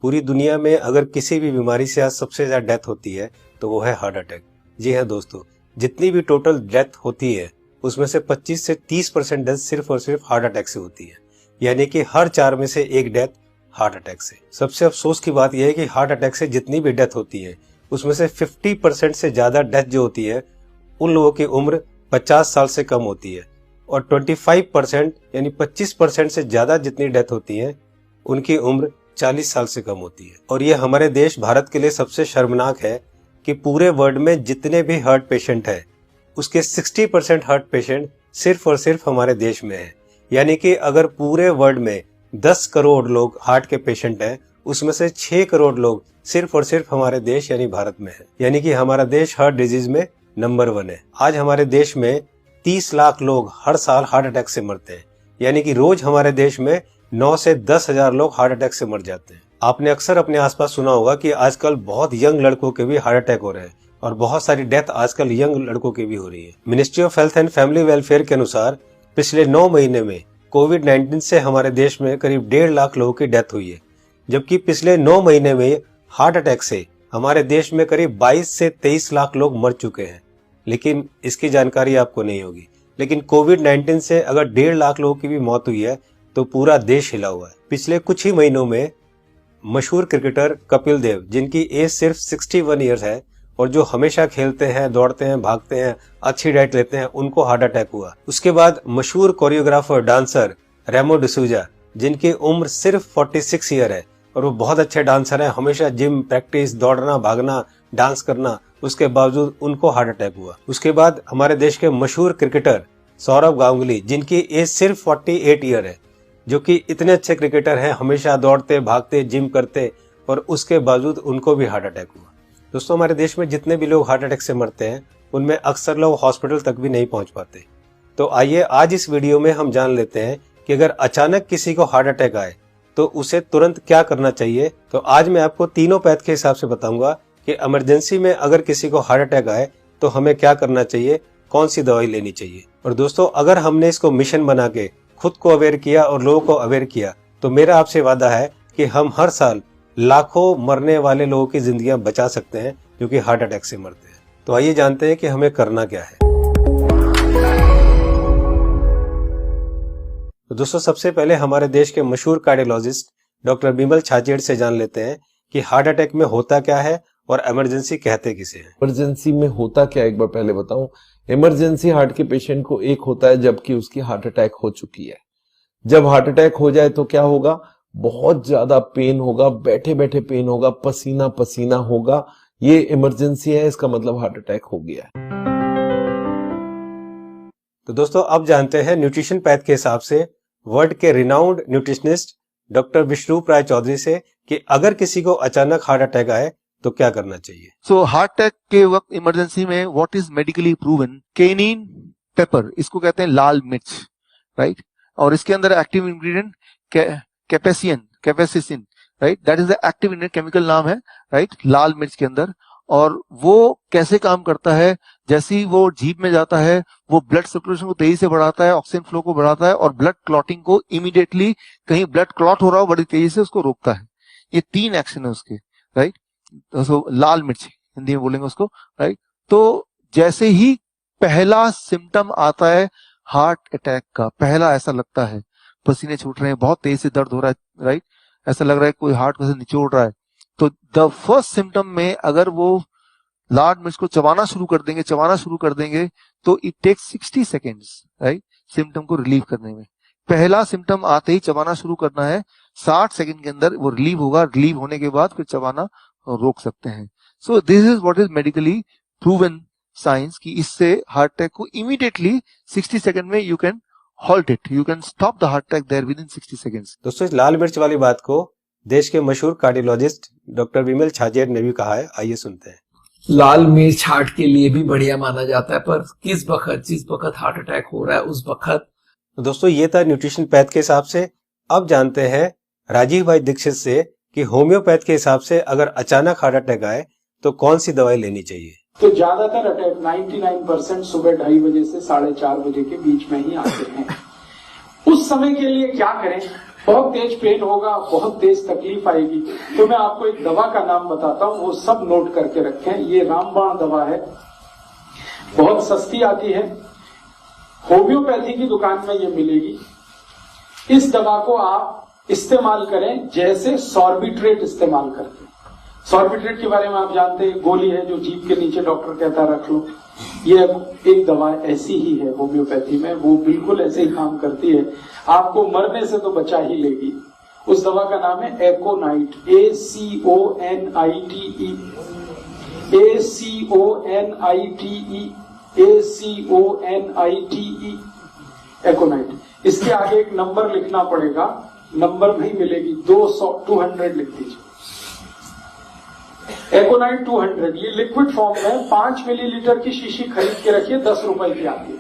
पूरी दुनिया में अगर किसी भी बीमारी से आज सबसे ज्यादा डेथ होती है तो वो है हार्ट अटैक। जी हाँ दोस्तों, जितनी भी टोटल डेथ होती है उसमें से 25 से 30% डेथ सिर्फ और सिर्फ हार्ट अटैक से होती है, यानी कि हर 4 में से एक डेथ हार्ट अटैक से। सबसे अफसोस की बात यह है कि हार्ट अटैक से जितनी भी डेथ होती है उसमें से 50% से ज्यादा डेथ जो होती है उन लोगों की उम्र 50 साल से कम होती है, और 25% यानी 25% से ज्यादा जितनी डेथ होती है उनकी उम्र 40 साल से कम होती है। और ये हमारे देश भारत के लिए सबसे शर्मनाक है कि पूरे वर्ल्ड में जितने भी हार्ट पेशेंट है उसके 60% हार्ट पेशेंट सिर्फ और सिर्फ हमारे देश में है। यानी कि अगर पूरे वर्ल्ड में 10 करोड़ लोग हार्ट के पेशेंट हैं उसमें से 6 करोड़ लोग सिर्फ और सिर्फ हमारे देश यानी भारत में है। यानी कि हमारा देश हार्ट डिजीज में नंबर 1 है। आज हमारे देश में 30 लाख लोग हर साल हार्ट अटैक से मरते हैं, यानी कि रोज हमारे देश में 9 से 10 हजार लोग हार्ट अटैक से मर जाते हैं। आपने अक्सर अपने आसपास सुना होगा कि आजकल बहुत यंग लड़कों के भी हार्ट अटैक हो रहे हैं और बहुत सारी डेथ आजकल यंग लड़कों की भी हो रही है। Ministry of health and family welfare के अनुसार पिछले 9 महीने में कोविड-19 से हमारे देश में करीब 1.5 लाख लोगों की डेथ हुई है, जबकि पिछले 9 महीने में हार्ट अटैक से हमारे देश में करीब 22 से 23 लाख लोग मर चुके हैं। लेकिन इसकी जानकारी आपको नहीं होगी, लेकिन कोविड-19 से अगर 1.5 लाख लोगों की भी मौत हुई है तो पूरा देश हिला हुआ है। पिछले कुछ ही महीनों में मशहूर क्रिकेटर कपिल देव, जिनकी एज सिर्फ 61 ईयर्स है और जो हमेशा खेलते हैं, दौड़ते हैं, भागते हैं, अच्छी डाइट लेते हैं, उनको हार्ट अटैक हुआ। उसके बाद मशहूर कोरियोग्राफर डांसर रेमो डिसूजा, जिनकी उम्र सिर्फ 46 ईयर है और वो बहुत अच्छे डांसर हैं, हमेशा जिम, प्रैक्टिस, दौड़ना, भागना, डांस करना, उसके बावजूद उनको हार्ट अटैक हुआ। उसके बाद हमारे देश के मशहूर क्रिकेटर सौरव गांगुली, जिनकी एज सिर्फ 48 ईयर है, जो कि इतने अच्छे क्रिकेटर हैं, हमेशा दौड़ते, भागते, जिम करते, और उसके बावजूद उनको भी हार्ट अटैक हुआ। दोस्तों, हमारे देश में जितने भी लोग हार्ट अटैक से मरते हैं उनमें अक्सर लोग हॉस्पिटल तक भी नहीं पहुंच पाते। तो आइए आज इस वीडियो में हम जान लेते हैं कि अगर अचानक किसी को हार्ट अटैक आए तो उसे तुरंत क्या करना चाहिए। तो आज मैं आपको तीनों पैथ के हिसाब से बताऊंगा कि इमरजेंसी में अगर किसी को हार्ट अटैक आए तो हमें क्या करना चाहिए, कौन सी दवाई लेनी चाहिए। और दोस्तों, अगर हमने इसको मिशन बना के खुद को अवेयर किया और लोगों को अवेयर किया तो मेरा आपसे वादा है कि हम हर साल लाखों मरने वाले लोगों की जिंदगियां बचा सकते हैं जो कि हार्ट अटैक से मरते हैं। तो आइए जानते हैं कि हमें करना क्या है। तो दोस्तों, सबसे पहले हमारे देश के मशहूर कार्डियोलॉजिस्ट डॉक्टर बिमल छाजेड़ से जान लेते हैं कि हार्ट अटैक में होता क्या है और इमरजेंसी कहते किसे हैं। इमरजेंसी में होता क्या, एक बार पहले बताऊं। इमरजेंसी हार्ट के पेशेंट को एक होता है जबकि उसकी हार्ट अटैक हो चुकी है। जब हार्ट अटैक हो जाए तो क्या होगा, बहुत ज्यादा पेन होगा, बैठे बैठे पेन होगा, पसीना पसीना होगा, ये इमरजेंसी है, इसका मतलब हार्ट अटैक हो गया है। तो दोस्तों, अब जानते हैं न्यूट्रिशन पैथ के हिसाब से वर्ल्ड के रिनाउंड न्यूट्रिशनिस्ट डॉक्टर विश्वरूप राय चौधरी से कि अगर किसी को अचानक हार्ट अटैक आए तो क्या करना चाहिए। सो हार्ट अटैक के वक्त इमरजेंसी में what is medically proven, cayenne pepper, इसको कहते हैं लाल मिर्च, राइट, और इसके अंदर active ingredient capsaicin, right, that is the active ingredient, chemical नाम है, राइट, लाल मिर्च के अंदर। और वो कैसे काम करता है, जैसे ही वो जीभ में जाता है वो ब्लड सर्कुलेशन को तेजी से बढ़ाता है, ऑक्सीजन फ्लो को बढ़ाता है और ब्लड क्लॉटिंग को इमीडिएटली, कहीं ब्लड क्लॉट हो रहा हो बड़ी तेजी से उसको रोकता है। ये 3 एक्शन है उसके, राइट। तो लाल मिर्च हिंदी में बोलेंगे उसको, राइट। तो जैसे ही पहला सिम्टम आता है हार्ट अटैक का, पहला ऐसा लगता है पसीने छूट रहे हैं, बहुत तेज से दर्द हो रहा है, राइट, ऐसा लग रहा है कोई हार्ट में से निचोड़ रहा है, तो द फर्स्ट सिम्टम में अगर वो लाल मिर्च को चबाना शुरू कर देंगे तो it takes 60 seconds, right, symptom को रिलीव करने में। पहला सिम्टम आते ही चबाना शुरू करना है, 60 सेकेंड के अंदर वो रिलीव होगा, रिलीव होने के बाद फिर चबाना रोक सकते हैं। So this is what is medically proven science कि इससे हार्ट अटैक को इमीडिएटली 60 सेकेंड में you can halt it, you can stop the heart attack there within 60 seconds. दोस्तों, इस लाल मिर्च वाली बात को देश के मशहूर कार्डियोलॉजिस्ट डॉक्टर बिमल छाजेड़ ने भी कहा है, आइए सुनते हैं। लाल मिर्च हार्ट के लिए भी बढ़िया माना जाता है, पर जिस वक्त हार्ट अटैक हो रहा है उस वक्त। दोस्तों, ये था न्यूट्रिशन पैथ के हिसाब से। अब जानते हैं राजीव भाई दीक्षित से कि होम्योपैथ के हिसाब से अगर अचानक हार्ट अटैक आए तो कौन सी दवाई लेनी चाहिए। तो ज्यादातर अटैक 99% सुबह 2:30 बजे से 4:30 बजे के बीच में ही आते हैं। उस समय के लिए क्या करें, बहुत तेज पेन होगा, बहुत तेज तकलीफ आएगी। तो मैं आपको एक दवा का नाम बताता हूँ, वो सब नोट करके रखें। ये रामबाण दवा है, बहुत सस्ती आती है, होम्योपैथी की दुकान में ये मिलेगी। इस दवा को आप इस्तेमाल करें जैसे सॉर्बिट्रेट इस्तेमाल करते हैं। सॉर्बिट्रेट के बारे में आप जानते हैं, गोली है जो जीभ के नीचे डॉक्टर कहता है रख लो। ये एक दवा ऐसी ही है होम्योपैथी में, वो बिल्कुल ऐसे ही काम करती है, आपको मरने से तो बचा ही लेगी। उस दवा का नाम है एकोनाइट, ACONITE, ACONITE, एकोनाइट। इसके आगे एक नंबर लिखना पड़ेगा, नंबर नहीं मिलेगी, 200 लिख दीजिए। एकोनाइट 200, ये लिक्विड फॉर्म में 5 मिलीलीटर की शीशी खरीद के रखिए, 10 रुपए की आती है,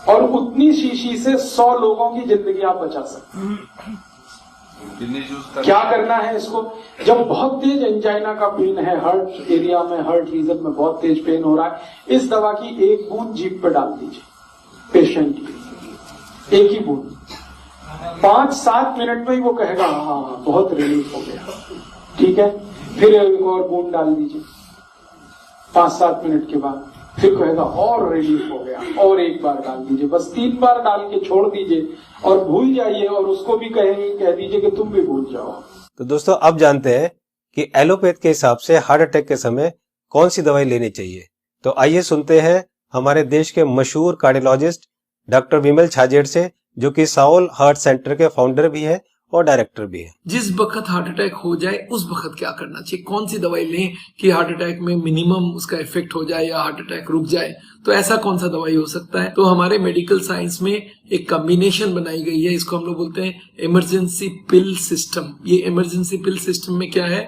और उतनी शीशी से 100 लोगों की जिंदगी आप बचा सकते हैं। क्या करना है इसको? जब बहुत तेज एंजाइना का पेन है, हार्ट एरिया में, हार्ट रीजन में बहुत तेज पेन हो रहा है, इस दवा की एक बूंद जीभ पे डाल दीजिए पेशेंट की, एक ही बूंद। 5-7 मिनट में ही वो कहेगा हाँ बहुत रिलीफ हो गया, ठीक है। फिर एक और बूंद डाल दीजिए 5-7 मिनट के बाद, फिर कहेगा और रिलीफ हो गया, और एक बार डाल दीजिए। बस 3 बार डाल के छोड़ दीजिए और भूल जाइए, और उसको भी कह दीजिए कि तुम भी भूल जाओ। तो दोस्तों अब जानते हैं कि एलोपैथ के हिसाब से हार्ट अटैक के समय कौन सी दवाई लेनी चाहिए। तो आइए सुनते हैं हमारे देश के मशहूर कार्डियोलॉजिस्ट डॉक्टर विमल छाजेड़ से, जो कि साउल हार्ट सेंटर के फाउंडर भी है और डायरेक्टर भी है। जिस वक्त हार्ट अटैक हो जाए उस वक्त क्या करना चाहिए, कौन सी दवाई लें कि हार्ट अटैक में मिनिमम उसका इफेक्ट हो जाए या हार्ट अटैक रुक जाए, तो ऐसा कौन सा दवाई हो सकता है। तो हमारे मेडिकल साइंस में एक कॉम्बिनेशन बनाई गई है, इसको हम लोग बोलते हैं इमरजेंसी पिल सिस्टम। ये इमरजेंसी पिल सिस्टम में क्या है,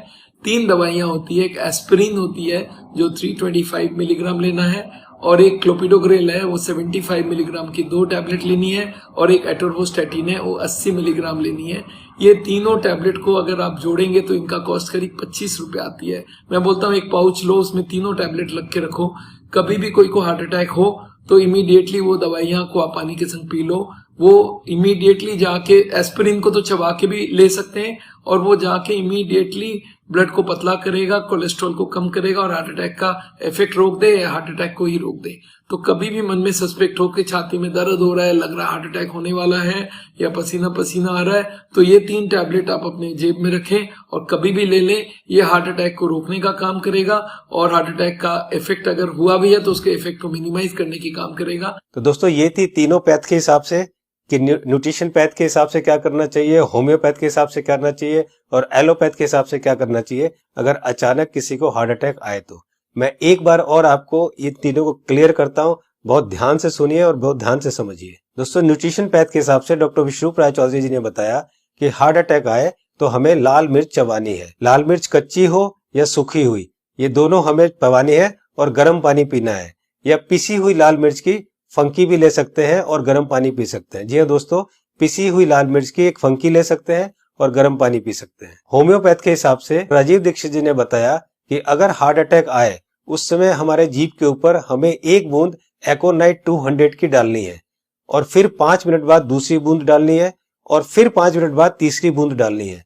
3 दवाइयां होती है। एक एस्पिरिन होती है जो 325 मिलीग्राम लेना है, और एक क्लोपिडोग्रेल है वो 75 मिलीग्राम की 2 टैबलेट लेनी है, और एक एटोरवोस्टैटिन है वो 80 मिलीग्राम लेनी है। ये तीनों टैबलेट को अगर आप जोड़ेंगे तो इनका कॉस्ट करीब 25 रुपए आती है। मैं बोलता हूँ एक पाउच लो, उसमें तीनों टैबलेट लग के रखो, कभी भी कोई को हार्ट अटैक हो तो इमीडिएटली वो दवाइयां को आप पानी के संग पी लो। वो इमीडिएटली जाके एस्पिरिन को तो चबा के भी ले सकते हैं, और वो जाके इमीडिएटली ब्लड को पतला करेगा, कोलेस्ट्रॉल को कम करेगा, और हार्ट अटैक का इफेक्ट रोक दे या हार्ट अटैक को ही रोक दे। तो कभी भी मन में सस्पेक्ट हो कि छाती में दर्द हो रहा है, लग रहा है हार्ट अटैक होने वाला है, या पसीना पसीना आ रहा है, तो ये 3 टैबलेट आप अपने जेब में रखें और कभी भी ले लें। ये हार्ट अटैक को रोकने का काम करेगा, और हार्ट अटैक का इफेक्ट अगर हुआ भी है तो उसके इफेक्ट को मिनिमाइज करने की काम करेगा। तो दोस्तों ये थी तीनों पैथ के हिसाब से कि न्यूट्रिशन पैथ के हिसाब से क्या करना चाहिए, होम्योपैथ के हिसाब से क्या करना चाहिए, और एलोपैथ के हिसाब से क्या करना चाहिए अगर अचानक किसी को हार्ट अटैक आए तो। मैं एक बार और आपको ये तीनों को क्लियर करता हूं, बहुत ध्यान से सुनिए और बहुत ध्यान से समझिए। दोस्तों न्यूट्रिशन पैथ के हिसाब से डॉक्टर विश्वरूप राय चौधरी जी ने बताया कि हार्ट अटैक आए तो हमें लाल मिर्च चबानी है। लाल मिर्च कच्ची हो या सूखी हुई, ये दोनों हमें चबानी है, और गर्म पानी पीना है। या पिसी हुई लाल मिर्च की फंकी भी ले सकते हैं और गर्म पानी पी सकते हैं। जी हाँ दोस्तों, पिसी हुई लाल मिर्च की एक फंकी ले सकते हैं और गर्म पानी पी सकते हैं। होम्योपैथ के हिसाब से राजीव दीक्षित जी ने बताया कि अगर हार्ट अटैक आए उस समय हमारे जीभ के ऊपर हमें 1 बूंद एकोनाइट 200 की डालनी है, और फिर 5 मिनट बाद दूसरी बूंद डालनी है, और फिर 5 मिनट बाद तीसरी बूंद डालनी है।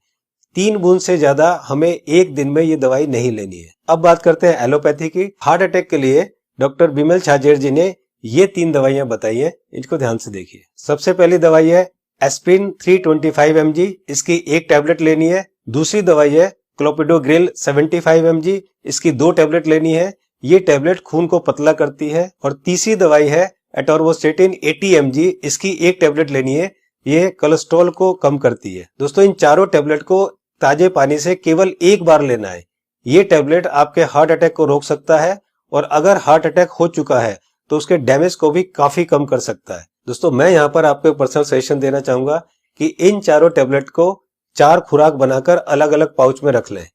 3 बूंद से ज्यादा हमें एक दिन में ये दवाई नहीं लेनी है। अब बात करते हैं एलोपैथी की। हार्ट अटैक के लिए डॉक्टर विमल छाजेड़ जी ने ये 3 दवाइयां बताई है, इनको ध्यान से देखिए। सबसे पहली दवाई है एस्पिरिन 325 mg, इसकी 1 टैबलेट लेनी है। दूसरी दवाई है क्लोपिडोग्रेल 75 mg, इसकी 2 टैबलेट लेनी है। ये टैबलेट खून को पतला करती है। और तीसरी दवाई है एटोरवोस्टैटिन 80 mg, इसकी 1 टैबलेट लेनी है। ये कोलेस्ट्रॉल को कम करती है। दोस्तों इन चारों टैबलेट को ताजे पानी से केवल 1 बार लेना है। ये टैबलेट आपके हार्ट अटैक को रोक सकता है, और अगर हार्ट अटैक हो चुका है तो उसके डैमेज को भी काफी कम कर सकता है। दोस्तों मैं यहाँ पर आपको एक पर्सनल सजेशन देना चाहूंगा कि इन चारों टैबलेट को 4 खुराक बनाकर अलग अलग पाउच में रख लें।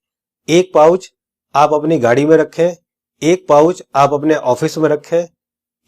1 पाउच आप अपनी गाड़ी में रखें, 1 पाउच आप अपने ऑफिस में रखें,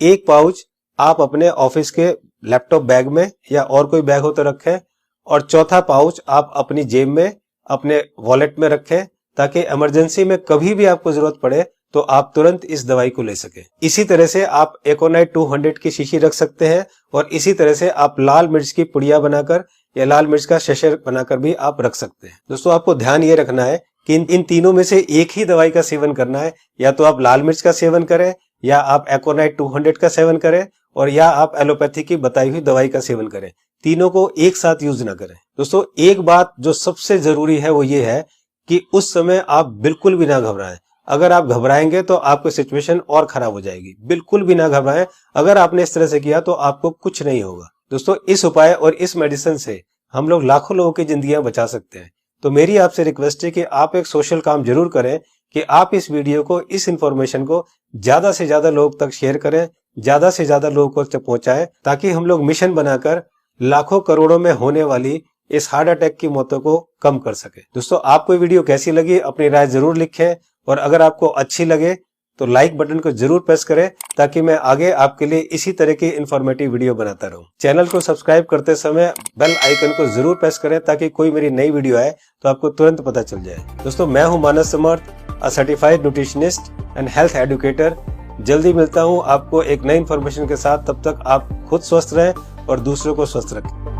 1 पाउच आप अपने ऑफिस के लैपटॉप बैग में या और कोई बैग हो तो रखें, और चौथा पाउच आप अपनी जेब में अपने वॉलेट में रखें, ताकि इमरजेंसी में कभी भी आपको जरूरत पड़े तो आप तुरंत इस दवाई को ले सके। इसी तरह से आप एकोनाइट 200 की शीशी रख सकते हैं, और इसी तरह से आप लाल मिर्च की पुड़िया बनाकर या लाल मिर्च का शशे बनाकर भी आप रख सकते हैं। दोस्तों आपको ध्यान ये रखना है कि इन तीनों में से एक ही दवाई का सेवन करना है। या तो आप लाल मिर्च का सेवन करें, या आप एकोनाइट 200 का सेवन करें, और या आप एलोपैथी की बताई हुई दवाई का सेवन करें। तीनों को एक साथ यूज ना करें। दोस्तों एक बात जो सबसे जरूरी है वो ये है कि उस समय आप बिल्कुल भी ना घबराएं। अगर आप घबराएंगे तो आपकी सिचुएशन और खराब हो जाएगी। बिल्कुल भी ना घबराएं। अगर आपने इस तरह से किया तो आपको कुछ नहीं होगा। दोस्तों इस उपाय और इस मेडिसिन से हम लोग लाखों लोगों की जिंदगियां बचा सकते हैं। तो मेरी आपसे रिक्वेस्ट है कि आप एक सोशल काम जरूर करें कि आप इस वीडियो को, इस इंफॉर्मेशन को ज्यादा से ज्यादा लोग तक शेयर करें, ज्यादा से ज्यादा लोगों तक पहुंचाएं, ताकि हम लोग मिशन बनाकर लाखों करोड़ों में होने वाली इस हार्ट अटैक की मौतों को कम कर सके। दोस्तों आपको ये वीडियो कैसी लगी अपनी राय जरूर लिखें, और अगर आपको अच्छी लगे तो लाइक बटन को जरूर प्रेस करें, ताकि मैं आगे आपके लिए इसी तरह की इंफॉर्मेटिव वीडियो बनाता रहूं। चैनल को सब्सक्राइब करते समय बेल आइकन को जरूर प्रेस करें, ताकि कोई मेरी नई वीडियो आए तो आपको तुरंत पता चल जाए। दोस्तों मैं हूं Manas Samarth, a certified nutritionist and health educator. जल्दी मिलता हूं आपको एक नई इंफॉर्मेशन के साथ। तब तक आप खुद स्वस्थ रहें और दूसरों को स्वस्थ रखें।